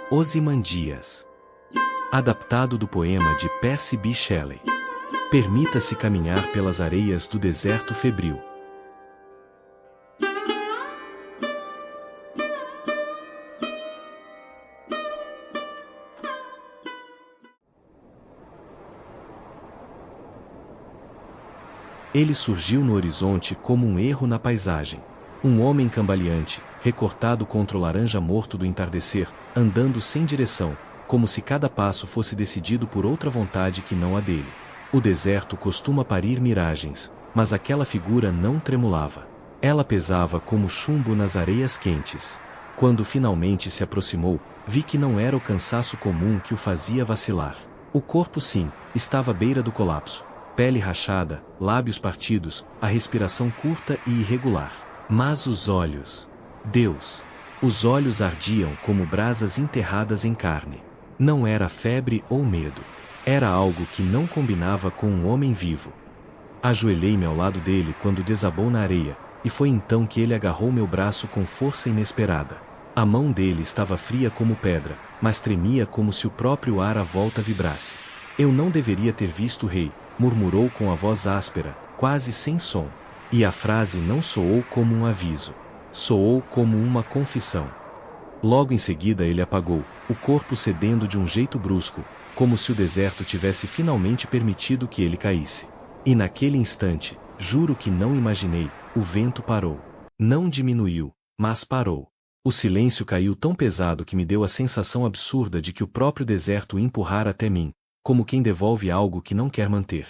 Ozymandias. Adaptado do poema de Percy B. Shelley. Permita-se caminhar pelas areias do deserto febril. Ele surgiu no horizonte como um erro na paisagem. Um homem cambaleante, recortado contra o laranja morto do entardecer, andando sem direção, como se cada passo fosse decidido por outra vontade que não a dele. O deserto costuma parir miragens, mas aquela figura não tremulava. Ela pesava como chumbo nas areias quentes. Quando finalmente se aproximou, vi que não era o cansaço comum que o fazia vacilar. O corpo sim, estava à beira do colapso. Pele rachada, lábios partidos, a respiração curta e irregular. Mas os olhos... Deus! Os olhos ardiam como brasas enterradas em carne. Não era febre ou medo. Era algo que não combinava com um homem vivo. Ajoelhei-me ao lado dele quando desabou na areia, e foi então que ele agarrou meu braço com força inesperada. A mão dele estava fria como pedra, mas tremia como se o próprio ar à volta vibrasse. Eu não deveria ter visto o rei, murmurou com a voz áspera, quase sem som. E a frase não soou como um aviso. Soou como uma confissão. Logo em seguida ele apagou, o corpo cedendo de um jeito brusco, como se o deserto tivesse finalmente permitido que ele caísse. E naquele instante, juro que não imaginei, o vento parou. Não diminuiu, mas parou. O silêncio caiu tão pesado que me deu a sensação absurda de que o próprio deserto o empurrara até mim, como quem devolve algo que não quer manter.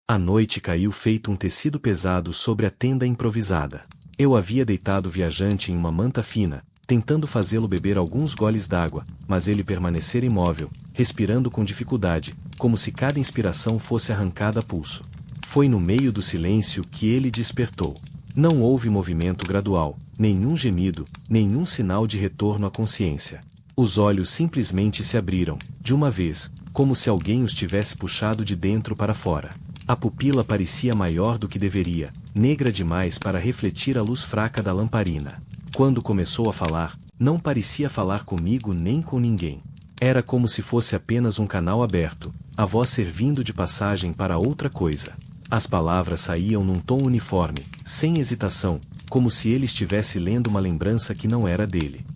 A noite caiu feito um tecido pesado sobre a tenda improvisada. Eu havia deitado o viajante em uma manta fina, tentando fazê-lo beber alguns goles d'água, mas ele permanecera imóvel, respirando com dificuldade, como se cada inspiração fosse arrancada a pulso. Foi no meio do silêncio que ele despertou. Não houve movimento gradual, nenhum gemido, nenhum sinal de retorno à consciência. Os olhos simplesmente se abriram, de uma vez, como se alguém os tivesse puxado de dentro para fora. A pupila parecia maior do que deveria, negra demais para refletir a luz fraca da lamparina. Quando começou a falar, não parecia falar comigo nem com ninguém. Era como se fosse apenas um canal aberto, a voz servindo de passagem para outra coisa. As palavras saíam num tom uniforme, sem hesitação, como se ele estivesse lendo uma lembrança que não era dele.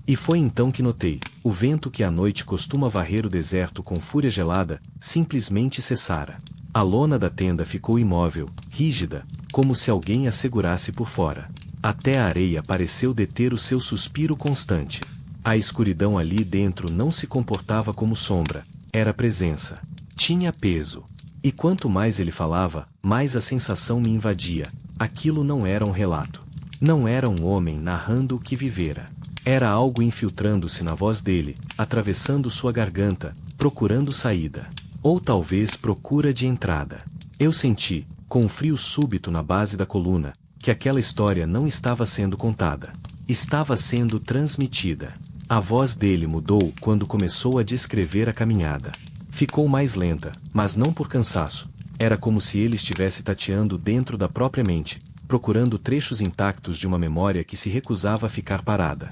E foi então que notei, o vento que à noite costuma varrer o deserto com fúria gelada, simplesmente cessara. A lona da tenda ficou imóvel, rígida, como se alguém a segurasse por fora. Até a areia pareceu deter o seu suspiro constante. A escuridão ali dentro não se comportava como sombra, era presença. Tinha peso. E quanto mais ele falava, mais a sensação me invadia. Aquilo não era um relato. Não era um homem narrando o que vivera. Era algo infiltrando-se na voz dele, atravessando sua garganta, procurando saída. Ou talvez procura de entrada. Eu senti, com um frio súbito na base da coluna, que aquela história não estava sendo contada. Estava sendo transmitida. A voz dele mudou quando começou a descrever a caminhada. Ficou mais lenta, mas não por cansaço. Era como se ele estivesse tateando dentro da própria mente, procurando trechos intactos de uma memória que se recusava a ficar parada.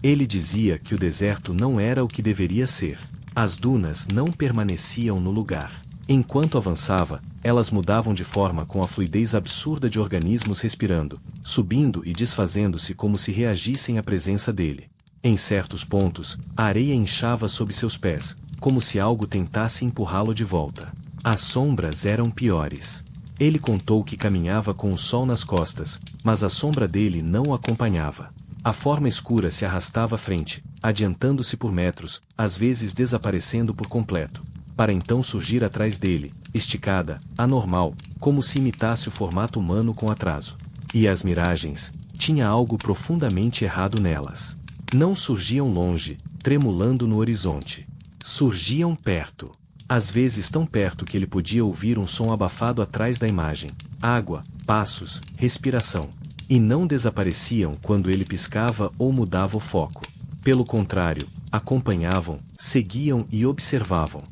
Ele dizia que o deserto não era o que deveria ser. As dunas não permaneciam no lugar. Enquanto avançava, elas mudavam de forma com a fluidez absurda de organismos respirando, subindo e desfazendo-se como se reagissem à presença dele. Em certos pontos, a areia inchava sob seus pés, como se algo tentasse empurrá-lo de volta. As sombras eram piores. Ele contou que caminhava com o sol nas costas, mas a sombra dele não o acompanhava. A forma escura se arrastava à frente, adiantando-se por metros, às vezes desaparecendo por completo, para então surgir atrás dele, esticada, anormal, como se imitasse o formato humano com atraso. E as miragens, tinha algo profundamente errado nelas. Não surgiam longe, tremulando no horizonte. Surgiam perto. Às vezes tão perto que ele podia ouvir um som abafado atrás da imagem. Água, passos, respiração. E não desapareciam quando ele piscava ou mudava o foco. Pelo contrário, acompanhavam, seguiam e observavam.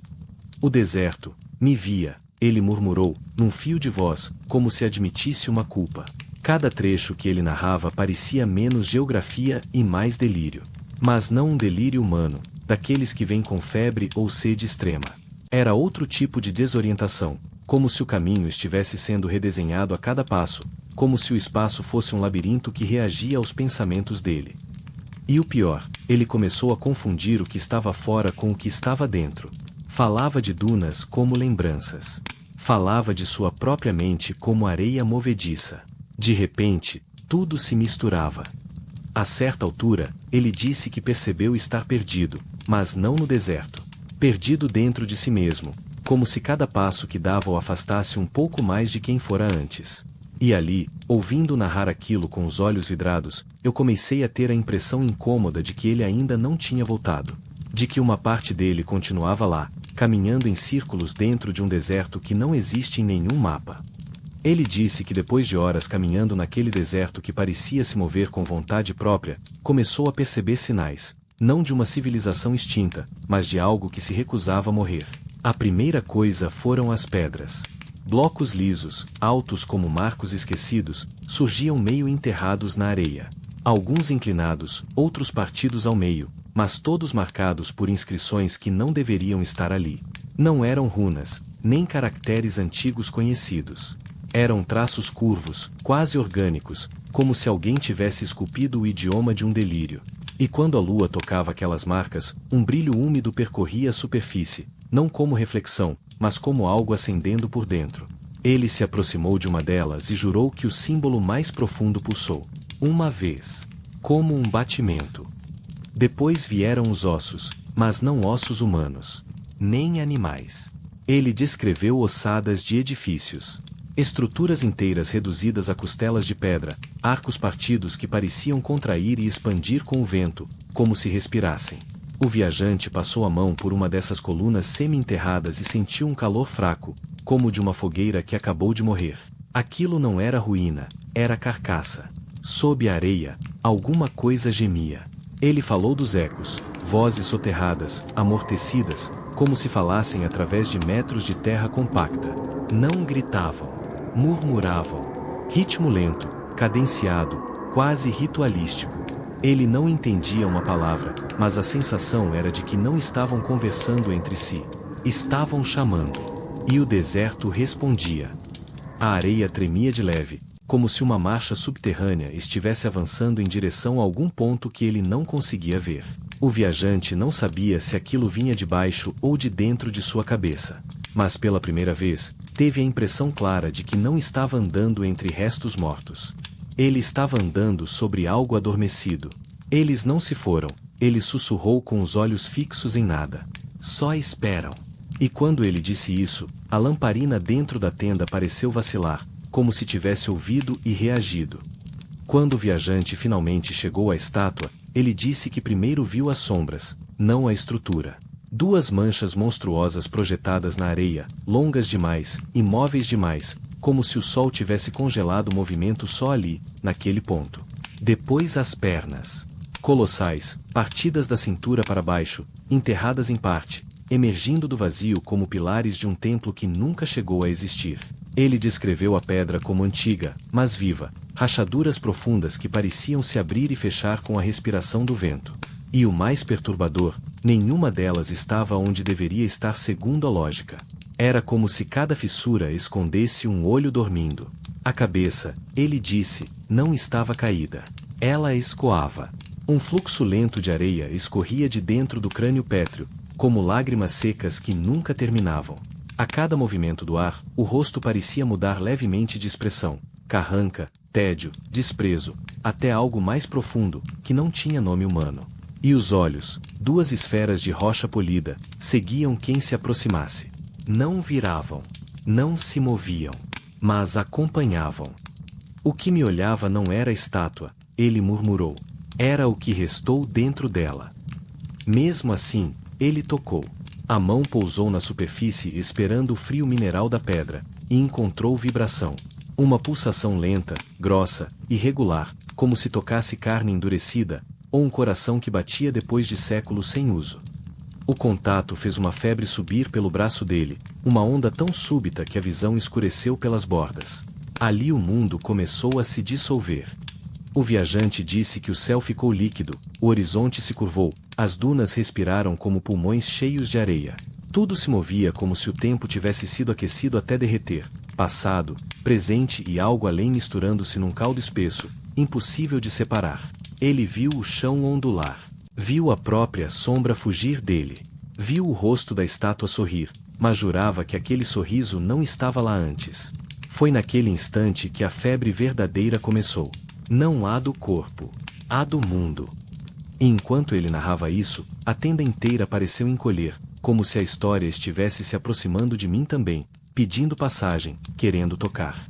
O deserto, me via, ele murmurou, num fio de voz, como se admitisse uma culpa. Cada trecho que ele narrava parecia menos geografia e mais delírio. Mas não um delírio humano, daqueles que vêm com febre ou sede extrema. Era outro tipo de desorientação, como se o caminho estivesse sendo redesenhado a cada passo, como se o espaço fosse um labirinto que reagia aos pensamentos dele. E o pior, ele começou a confundir o que estava fora com o que estava dentro. Falava de dunas como lembranças. Falava de sua própria mente como areia movediça. De repente, tudo se misturava. A certa altura, ele disse que percebeu estar perdido, mas não no deserto. Perdido dentro de si mesmo, como se cada passo que dava o afastasse um pouco mais de quem fora antes. E ali, ouvindo narrar aquilo com os olhos vidrados, eu comecei a ter a impressão incômoda de que ele ainda não tinha voltado. De que uma parte dele continuava lá, caminhando em círculos dentro de um deserto que não existe em nenhum mapa. Ele disse que depois de horas caminhando naquele deserto que parecia se mover com vontade própria, começou a perceber sinais, não de uma civilização extinta, mas de algo que se recusava a morrer. A primeira coisa foram as pedras. Blocos lisos, altos como marcos esquecidos, surgiam meio enterrados na areia. Alguns inclinados, outros partidos ao meio, mas todos marcados por inscrições que não deveriam estar ali. Não eram runas, nem caracteres antigos conhecidos. Eram traços curvos, quase orgânicos, como se alguém tivesse esculpido o idioma de um delírio. E quando a lua tocava aquelas marcas, um brilho úmido percorria a superfície, não como reflexão, mas como algo acendendo por dentro. Ele se aproximou de uma delas e jurou que o símbolo mais profundo pulsou. Uma vez. Como um batimento. Depois vieram os ossos, mas não ossos humanos. Nem animais. Ele descreveu ossadas de edifícios. Estruturas inteiras reduzidas a costelas de pedra, arcos partidos que pareciam contrair e expandir com o vento, como se respirassem. O viajante passou a mão por uma dessas colunas semi-enterradas e sentiu um calor fraco, como de uma fogueira que acabou de morrer. Aquilo não era ruína, era carcaça. Sob a areia, alguma coisa gemia. Ele falou dos ecos, vozes soterradas, amortecidas, como se falassem através de metros de terra compacta. Não gritavam. Murmuravam. Ritmo lento, cadenciado, quase ritualístico. Ele não entendia uma palavra, mas a sensação era de que não estavam conversando entre si. Estavam chamando. E o deserto respondia. A areia tremia de leve, como se uma marcha subterrânea estivesse avançando em direção a algum ponto que ele não conseguia ver. O viajante não sabia se aquilo vinha de baixo ou de dentro de sua cabeça. Mas pela primeira vez, teve a impressão clara de que não estava andando entre restos mortos. Ele estava andando sobre algo adormecido. Eles não se foram, ele sussurrou com os olhos fixos em nada. Só esperam. E quando ele disse isso, a lamparina dentro da tenda pareceu vacilar, como se tivesse ouvido e reagido. Quando o viajante finalmente chegou à estátua, ele disse que primeiro viu as sombras, não a estrutura. Duas manchas monstruosas projetadas na areia, longas demais, imóveis demais, como se o sol tivesse congelado o movimento só ali, naquele ponto. Depois as pernas. Colossais, partidas da cintura para baixo, enterradas em parte, emergindo do vazio como pilares de um templo que nunca chegou a existir. Ele descreveu a pedra como antiga, mas viva, rachaduras profundas que pareciam se abrir e fechar com a respiração do vento. E o mais perturbador, nenhuma delas estava onde deveria estar segundo a lógica. Era como se cada fissura escondesse um olho dormindo. A cabeça, ele disse, não estava caída. Ela escoava. Um fluxo lento de areia escorria de dentro do crânio pétreo, como lágrimas secas que nunca terminavam. A cada movimento do ar, o rosto parecia mudar levemente de expressão. Carranca, tédio, desprezo, até algo mais profundo, que não tinha nome humano. E os olhos, duas esferas de rocha polida, seguiam quem se aproximasse. Não viravam, não se moviam, mas acompanhavam. O que me olhava não era a estátua, ele murmurou. Era o que restou dentro dela. Mesmo assim, ele tocou. A mão pousou na superfície esperando o frio mineral da pedra, e encontrou vibração. Uma pulsação lenta, grossa, irregular, como se tocasse carne endurecida, ou um coração que batia depois de séculos sem uso. O contato fez uma febre subir pelo braço dele, uma onda tão súbita que a visão escureceu pelas bordas. Ali o mundo começou a se dissolver. O viajante disse que o céu ficou líquido, o horizonte se curvou, as dunas respiraram como pulmões cheios de areia. Tudo se movia como se o tempo tivesse sido aquecido até derreter, passado, presente e algo além misturando-se num caldo espesso, impossível de separar. Ele viu o chão ondular. Viu a própria sombra fugir dele. Viu o rosto da estátua sorrir, mas jurava que aquele sorriso não estava lá antes. Foi naquele instante que a febre verdadeira começou. Não há do corpo, há do mundo. E enquanto ele narrava isso, a tenda inteira pareceu encolher, como se a história estivesse se aproximando de mim também, pedindo passagem, querendo tocar.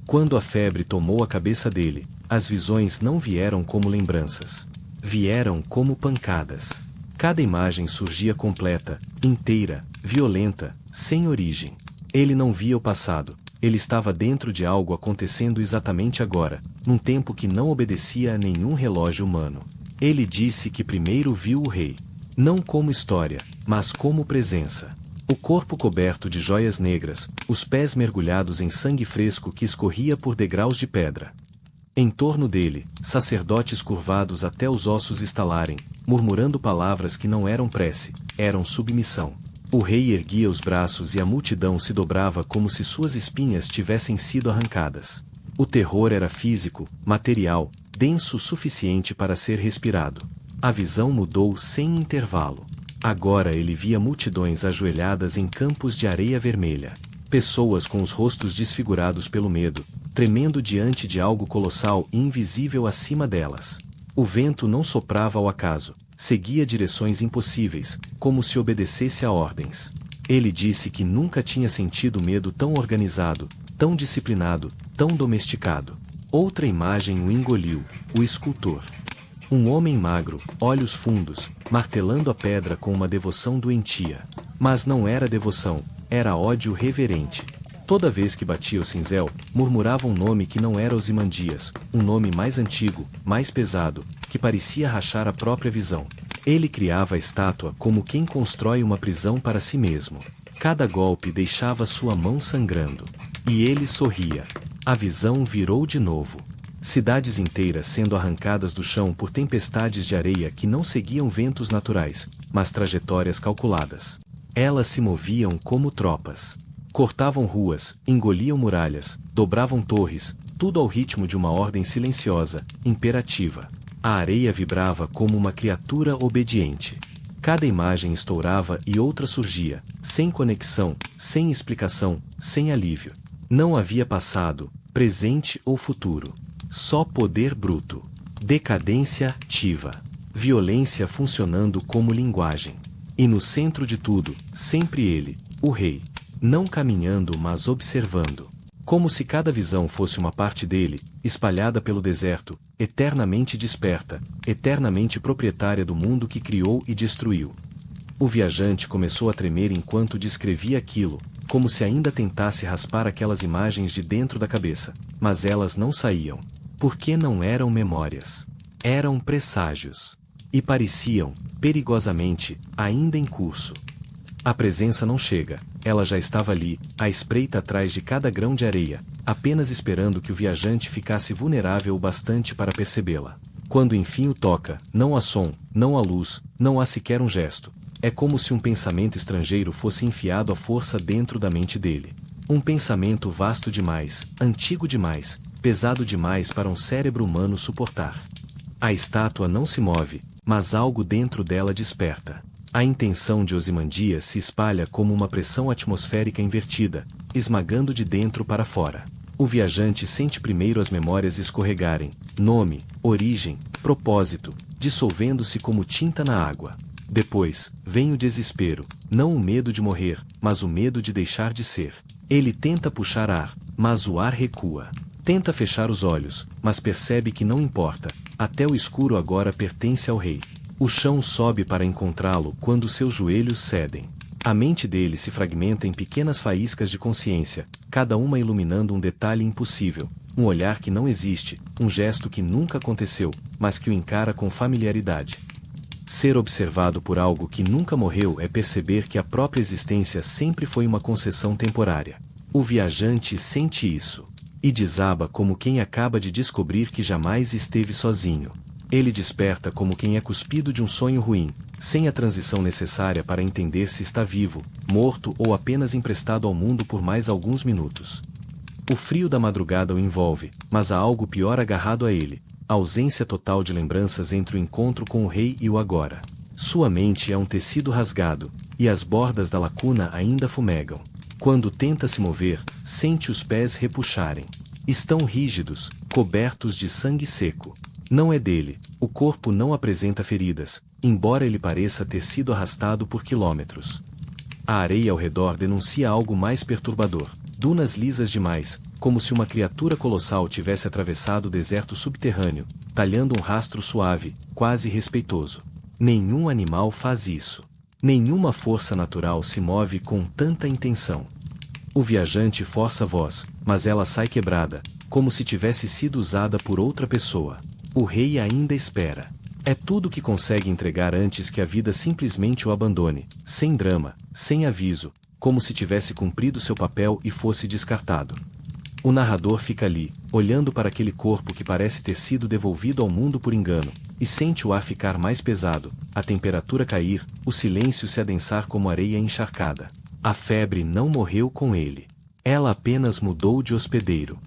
Quando a febre tomou a cabeça dele, as visões não vieram como lembranças. Vieram como pancadas. Cada imagem surgia completa, inteira, violenta, sem origem. Ele não via o passado, ele estava dentro de algo acontecendo exatamente agora, num tempo que não obedecia a nenhum relógio humano. Ele disse que primeiro viu o rei. Não como história, mas como presença. O corpo coberto de joias negras, os pés mergulhados em sangue fresco que escorria por degraus de pedra. Em torno dele, sacerdotes curvados até os ossos estalarem, murmurando palavras que não eram prece, eram submissão. O rei erguia os braços e a multidão se dobrava como se suas espinhas tivessem sido arrancadas. O terror era físico, material, denso o suficiente para ser respirado. A visão mudou sem intervalo. Agora ele via multidões ajoelhadas em campos de areia vermelha. Pessoas com os rostos desfigurados pelo medo, tremendo diante de algo colossal e invisível acima delas. O vento não soprava ao acaso, seguia direções impossíveis, como se obedecesse a ordens. Ele disse que nunca tinha sentido medo tão organizado, tão disciplinado, tão domesticado. Outra imagem o engoliu, o escultor. Um homem magro, olhos fundos, martelando a pedra com uma devoção doentia. Mas não era devoção, era ódio reverente. Toda vez que batia o cinzel, murmurava um nome que não era Ozymandias, um nome mais antigo, mais pesado, que parecia rachar a própria visão. Ele criava a estátua como quem constrói uma prisão para si mesmo. Cada golpe deixava sua mão sangrando. E ele sorria. A visão virou de novo. Cidades inteiras sendo arrancadas do chão por tempestades de areia que não seguiam ventos naturais, mas trajetórias calculadas. Elas se moviam como tropas. Cortavam ruas, engoliam muralhas, dobravam torres, tudo ao ritmo de uma ordem silenciosa, imperativa. A areia vibrava como uma criatura obediente. Cada imagem estourava e outra surgia, sem conexão, sem explicação, sem alívio. Não havia passado, presente ou futuro. Só poder bruto. Decadência ativa. Violência funcionando como linguagem. E no centro de tudo, sempre ele, o rei. Não caminhando mas observando. Como se cada visão fosse uma parte dele, espalhada pelo deserto, eternamente desperta, eternamente proprietária do mundo que criou e destruiu. O viajante começou a tremer enquanto descrevia aquilo, como se ainda tentasse raspar aquelas imagens de dentro da cabeça, mas elas não saíam. Porque não eram memórias. Eram presságios. E pareciam, perigosamente, ainda em curso. A presença não chega, ela já estava ali, à espreita atrás de cada grão de areia, apenas esperando que o viajante ficasse vulnerável o bastante para percebê-la. Quando enfim o toca, não há som, não há luz, não há sequer um gesto. É como se um pensamento estrangeiro fosse enfiado à força dentro da mente dele. Um pensamento vasto demais, antigo demais, pesado demais para um cérebro humano suportar. A estátua não se move, mas algo dentro dela desperta. A intenção de Ozymandias se espalha como uma pressão atmosférica invertida, esmagando de dentro para fora. O viajante sente primeiro as memórias escorregarem, nome, origem, propósito, dissolvendo-se como tinta na água. Depois, vem o desespero, não o medo de morrer, mas o medo de deixar de ser. Ele tenta puxar ar, mas o ar recua. Tenta fechar os olhos, mas percebe que não importa, até o escuro agora pertence ao rei. O chão sobe para encontrá-lo quando seus joelhos cedem. A mente dele se fragmenta em pequenas faíscas de consciência, cada uma iluminando um detalhe impossível, um olhar que não existe, um gesto que nunca aconteceu, mas que o encara com familiaridade. Ser observado por algo que nunca morreu é perceber que a própria existência sempre foi uma concessão temporária. O viajante sente isso. e desaba como quem acaba de descobrir que jamais esteve sozinho. Ele desperta como quem é cuspido de um sonho ruim, sem a transição necessária para entender se está vivo, morto ou apenas emprestado ao mundo por mais alguns minutos. O frio da madrugada o envolve, mas há algo pior agarrado a ele: a ausência total de lembranças entre o encontro com o rei e o agora. Sua mente é um tecido rasgado, e as bordas da lacuna ainda fumegam. Quando tenta se mover, sente os pés repuxarem. Estão rígidos, cobertos de sangue seco. Não é dele, o corpo não apresenta feridas, embora ele pareça ter sido arrastado por quilômetros. A areia ao redor denuncia algo mais perturbador: dunas lisas demais, como se uma criatura colossal tivesse atravessado o deserto subterrâneo, talhando um rastro suave, quase respeitoso. Nenhum animal faz isso. Nenhuma força natural se move com tanta intenção. O viajante força a voz, mas ela sai quebrada, como se tivesse sido usada por outra pessoa. O rei ainda espera. É tudo que consegue entregar antes que a vida simplesmente o abandone, sem drama, sem aviso, como se tivesse cumprido seu papel e fosse descartado. O narrador fica ali, olhando para aquele corpo que parece ter sido devolvido ao mundo por engano, e sente o ar ficar mais pesado, a temperatura cair, o silêncio se adensar como areia encharcada. A febre não morreu com ele. Ela apenas mudou de hospedeiro.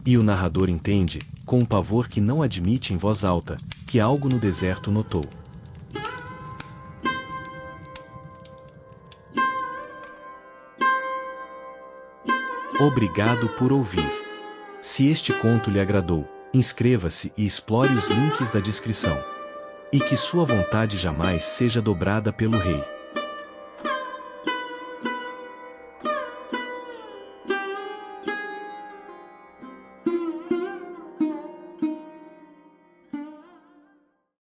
E o narrador entende, com um pavor que não admite em voz alta, que algo no deserto notou. Obrigado por ouvir. Se este conto lhe agradou, inscreva-se e explore os links da descrição. E que sua vontade jamais seja dobrada pelo rei.